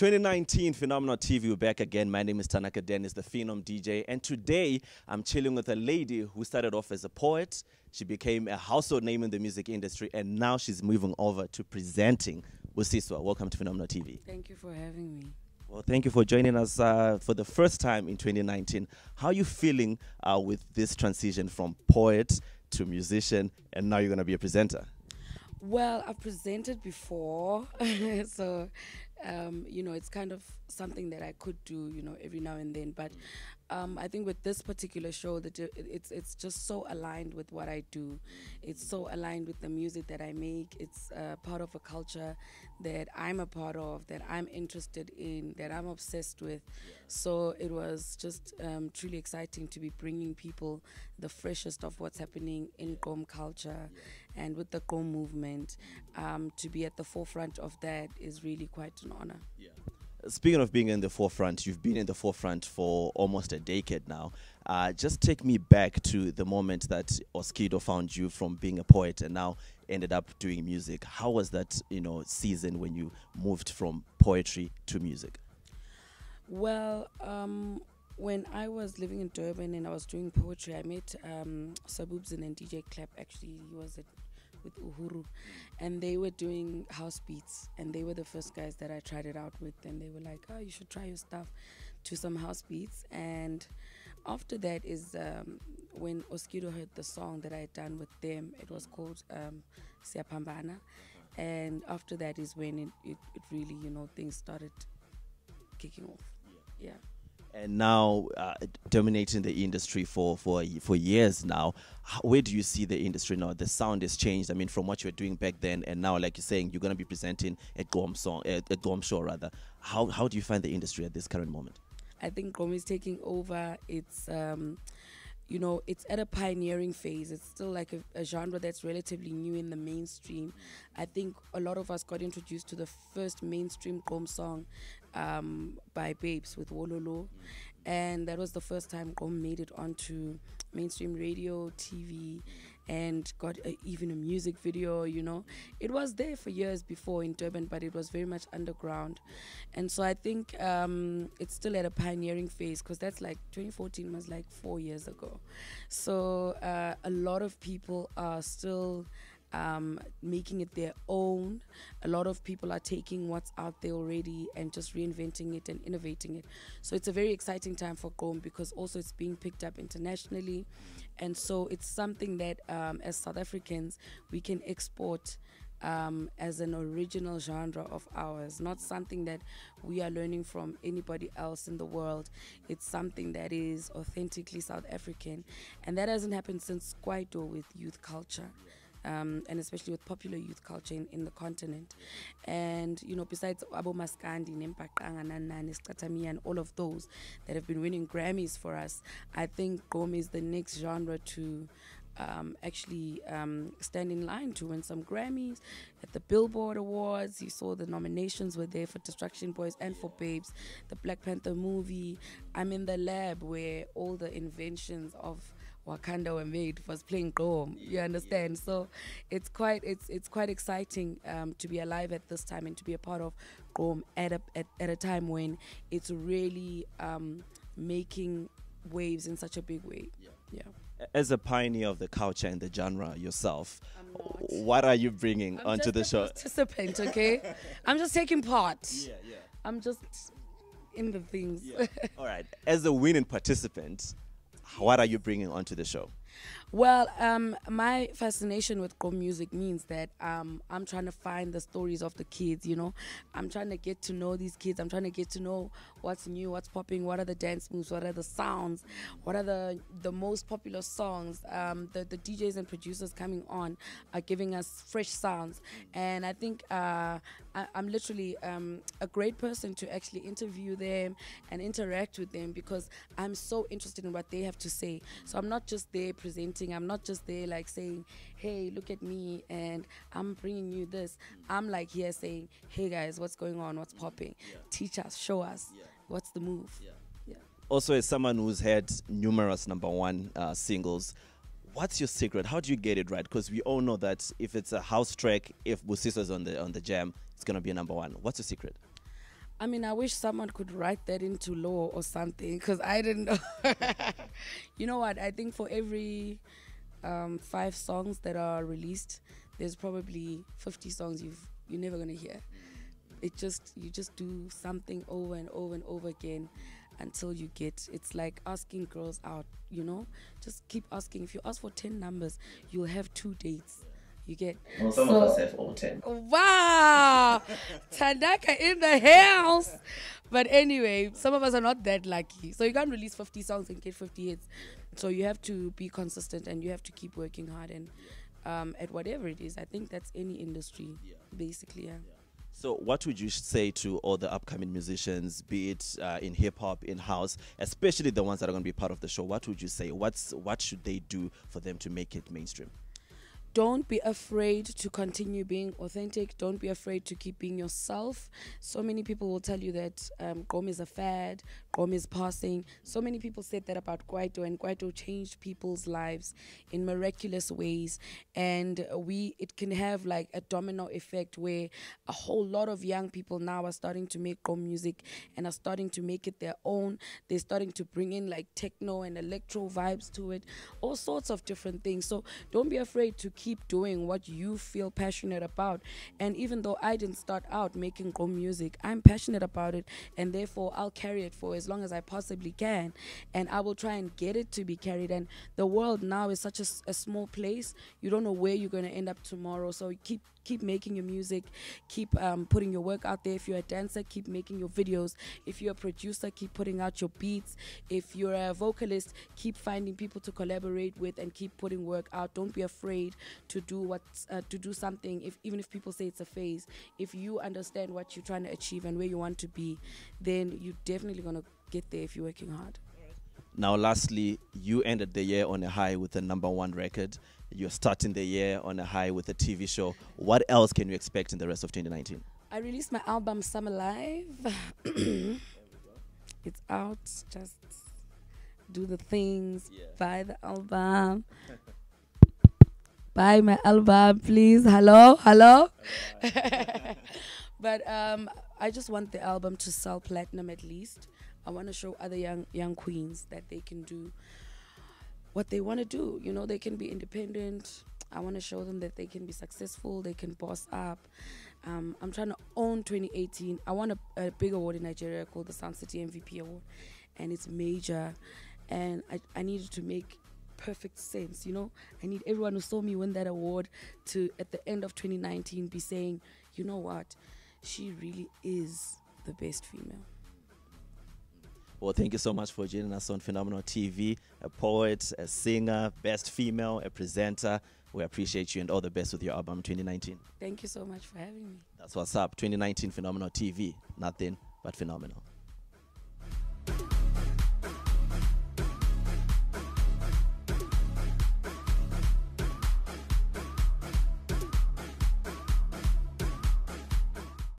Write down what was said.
2019 Phenomenal TV, we're back again. My name is Tanaka Dennis, the Phenom DJ, and today I'm chilling with a lady who started off as a poet. She became a household name in the music industry, and now she's moving over to presenting. Busiswa, welcome to Phenomenal TV. Thank you for having me. Well, thank you for joining us for the first time in 2019. How are you feeling with this transition from poet to musician, and now you're going to be a presenter? Well, I've presented before, so it's kind of something that I could do, every now and then. But I think with this particular show, it's just so aligned with what I do. It's so aligned with the music that I make. It's part of a culture that I'm a part of, that I'm interested in, that I'm obsessed with. So it was just truly exciting to be bringing people the freshest of what's happening in Gqom culture and with the Gqom movement. To be at the forefront of that is really quite an honor. Speaking of being in the forefront, you've been in the forefront for almost a decade now. Just take me back to the moment that Oskido found you from being a poet and now ended up doing music. How was that, season when you moved from poetry to music? Well, when I was living in Durban and I was doing poetry, I met Sabubzin and DJ Clap. Actually, he was with Uhuru, and they were doing house beats, and they were the first guys that I tried it out with, and they were like, oh, you should try your stuff to some house beats. And after that is when Oskido heard the song that I had done with them. It was called Siyapambana, and after that is when it really, things started kicking off. Yeah. And now dominating the industry for years now. Where do you see the industry now? The sound has changed. I mean, from what you were doing back then, and now, like you're saying, you're going to be presenting at Gqom show rather. How do you find the industry at this current moment? I think Gqom is taking over. It's it's at a pioneering phase. It's still like a genre that's relatively new in the mainstream. I think a lot of us got introduced to the first mainstream Gqom song by Babes with Wololo. And that was the first time Gqom made it onto mainstream radio, TV, and got even a music video, It was there for years before in Durban, but it was very much underground. And so I think it's still at a pioneering phase, because that's like 2014 was like 4 years ago. So a lot of people are still making it their own. A lot of people are taking what's out there already and just reinventing it and innovating it. So it's a very exciting time for Gqom, because also it's being picked up internationally. And so it's something that as South Africans we can export as an original genre of ours, not something that we are learning from anybody else in the world. It's something that is authentically South African, and that hasn't happened since Kwaito with youth culture. And especially with popular youth culture in the continent. And, besides Abo Maskandi, Nempaqanga, Nanani, Skatami, and all of those that have been winning Grammys for us, I think Gqom is the next genre to actually stand in line to win some Grammys. At the Billboard Awards, you saw the nominations were there for Destruction Boys and for Babes. The Black Panther movie, I'm in the lab where all the inventions of Wakanda were made, was playing Gqom. You understand? So it's quite exciting to be alive at this time and to be a part of Gqom at a time when it's really making waves in such a big way. Yeah. As a pioneer of the culture and the genre yourself, what are you bringing onto the show? Participant, okay? I'm just taking part. I'm just in the things. All right. As a winning participant, what are you bringing onto the show? Well, my fascination with Gqom music means that I'm trying to find the stories of the kids, I'm trying to get to know these kids. I'm trying to get to know what's new, what's popping, what are the dance moves, what are the sounds, what are the most popular songs. The DJs and producers coming on are giving us fresh sounds. And I think I'm literally a great person to actually interview them and interact with them, because I'm so interested in what they have to say. So I'm not just there presenting. I'm not just there like saying, hey, look at me and I'm bringing you this. I'm like here saying, hey guys, what's going on? What's popping? Teach us, show us. What's the move? Also, as someone who's had numerous #1 singles, what's your secret? How do you get it right? Because we all know that if it's a house track, if Busiswa is on the jam, it's going to be a #1. What's your secret? I mean, I wish someone could write that into law or something, because I didn't know. You know what? I think for every 5 songs that are released, there's probably 50 songs you're never gonna hear. You just do something over and over and over again until you get. It's like asking girls out, you know. Just keep asking. If you ask for 10 numbers, you'll have 2 dates. You get. Well, some of us have all 10. Wow, Tandaka in the house. But anyway, some of us are not that lucky, so you can't release 50 songs and get 50 hits. So you have to be consistent and you have to keep working hard and at whatever it is. I think that's any industry, basically. Yeah. So what would you say to all the upcoming musicians, be it in hip-hop, in house, especially the ones that are going to be part of the show? What would you say? What should they do for them to make it mainstream? Don't be afraid to continue being authentic. Don't be afraid to keep being yourself. So many people will tell you that Gqom is a fad, Gqom is passing. So many people said that about Kwaito, and Kwaito changed people's lives in miraculous ways. And it can have like a domino effect where a whole lot of young people now are starting to make Gqom music and are starting to make it their own. They're starting to bring in like techno and electro vibes to it, all sorts of different things. So don't be afraid to keep doing what you feel passionate about. And even though I didn't start out making Gqom music, I'm passionate about it, and therefore I'll carry it for as long as I possibly can, and I will try and get it to be carried. And the world now is such a small place. You don't know where you're going to end up tomorrow, so keep making your music, keep putting your work out there. If you're a dancer, keep making your videos. If you're a producer, keep putting out your beats. If you're a vocalist, keep finding people to collaborate with and keep putting work out. Don't be afraid to do something, even if people say it's a phase. If you understand what you're trying to achieve and where you want to be, then you're definitely going to get there if you're working hard. Now, lastly, you ended the year on a high with a #1 record. You're starting the year on a high with a TV show. What else can you expect in the rest of 2019? I released my album Summer Live. It's out. Just do the things. Yeah. Buy the album. Buy my album, please. Hello. But I just want the album to sell platinum at least. I want to show other young queens that they can do what they want to do. You know, they can be independent. I want to show them that they can be successful. They can boss up. I'm trying to own 2018. I won a big award in Nigeria called the Sound City MVP Award, and it's major. And I needed to make perfect sense, you know. I need everyone who saw me win that award to, at the end of 2019, be saying, you know what, she really is the best female. Well, thank you so much for joining us on Phenomenal TV. A poet, a singer, best female, a presenter. We appreciate you and all the best with your album 2019. Thank you so much for having me. That's what's up. 2019 Phenomenal TV. Nothing but phenomenal.